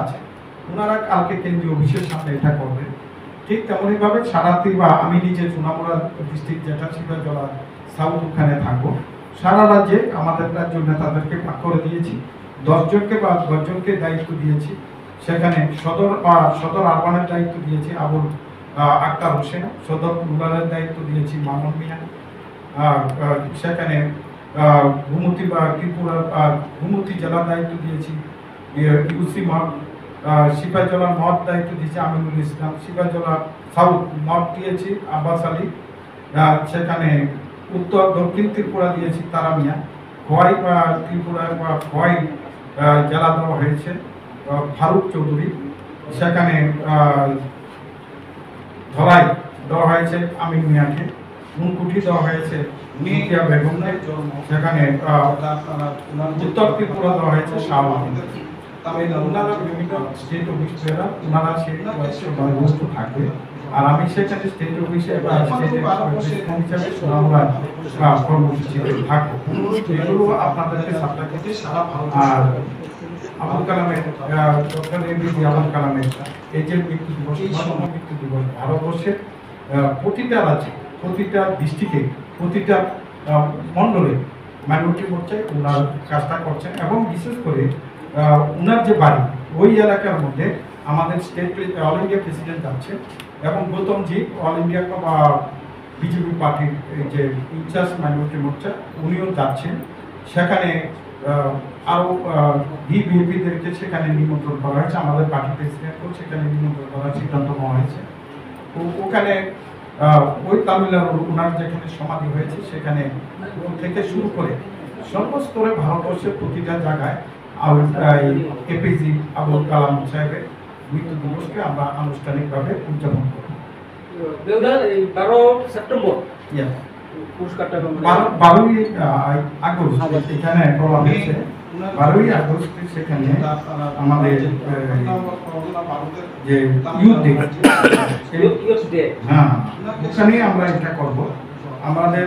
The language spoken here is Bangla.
আছে, ওনারা কালকে কেন্দ্রীয় অফিসের সামনে এটা করবেন। ঠিক তেমনইভাবে সারাতি বা আমি নিজে সোনামুড়া ডিস্ট্রিক্ট যেটা সিপাহীজলা সাউথ ওখানে থাকবো, সারা রাজ্যে আমাদের রাজ্য নেতাদেরকে ভাগ করে দিয়েছি, 10 জনকে বা 10 জনকে দায়িত্ব দিয়েছি। সেখানে সদর আরবানের দায়িত্ব দিয়েছি আবুল আক্তার হোসেন, সদর রুরালের দায়িত্ব দিয়েছি মামুন মিয়া, সেখানে ঘুমতি বা ত্রিপুরার ঘুমতি জেলার দায়িত্ব দিয়েছি ইউসি মঠ, সিপাহীজলা নর্থ দায়িত্ব দিয়েছি আমিনুল ইসলাম, সিপাহীজলা সাউথ নর্থ দিয়েছি আব্বাস আলী, সেখানে উত্তর দক্ষিণ ত্রিপুরা দিয়েছি তারা মিয়া, খোয়াই ত্রিপুরা বা খোয়াই জেলা দেওয়া হয়েছে ফারুক চৌধুরী, সেখানে ধলাই দেওয়া হয়েছে আমিন মিয়াকে, নুনকুঠি দেওয়া হয়েছে মিয়া বেগমকে, সেখানে উত্তর ত্রিপুরা দেওয়া হয়েছে শাহ আহমেদ। ওনারা বিভিন্ন স্টেট অফিসাররা ওনারা সেই থাকবে, আর আমি সেখানে স্টেট অফিসে হিসাবে সোনামুড়ার কর্মসূচিতে থাকবো। এগুলো আপনাদেরকে সাপ্লাই করতে আর আবুল কালামের ডক্টর এপিজে আবুল কালামের এই যে মৃত্যু দিবস, মৃত্যু দিবস ভারতবর্ষের প্রতিটা রাজ্যে, প্রতিটা ডিস্ট্রিক্টে, প্রতিটা মণ্ডলে মাইনরিটি মোর্চায় ওনার কাজটা করছেন। এবং বিশেষ করে ওনার যে বাড়ি ওই এলাকার মধ্যে আমাদের স্টেট অল ইন্ডিয়া প্রেসিডেন্ট আছেন এবং গৌতমজি অল ইন্ডিয়া বিজেপি পার্টির যে ইনচার্জ মাইনরিটি মোর্চা উনিও যাচ্ছেন। সেখানে আরও বিএপিদেরকে সেখানে নিমন্ত্রণ করা হয়েছে, আমাদের পার্টি প্রেসিডেন্টকেও সেখানে নিমন্ত্রণ করার সিদ্ধান্ত নেওয়া হয়েছে। ওখানে ওই তামিলনাড়ুর ওনার যেখানে সমাধি হয়েছে সেখানে থেকে শুরু করে সর্বস্তরে ভারতবর্ষের প্রতিটা জায়গায় এপিজে আবুল কালাম সাহেবের মৃত্যু দিবসকে আমরা আনুষ্ঠানিকভাবে উদযাপন করব। 12 সেপ্টেম্বর পুরস্কারটা 12ই আগস্ট এখানে বলা হয়েছে, 12ই আগস্ট সেখানে আমাদের যে ইউথ ডে, হ্যাঁ ওখানেই আমরা এটা করবো। আমাদের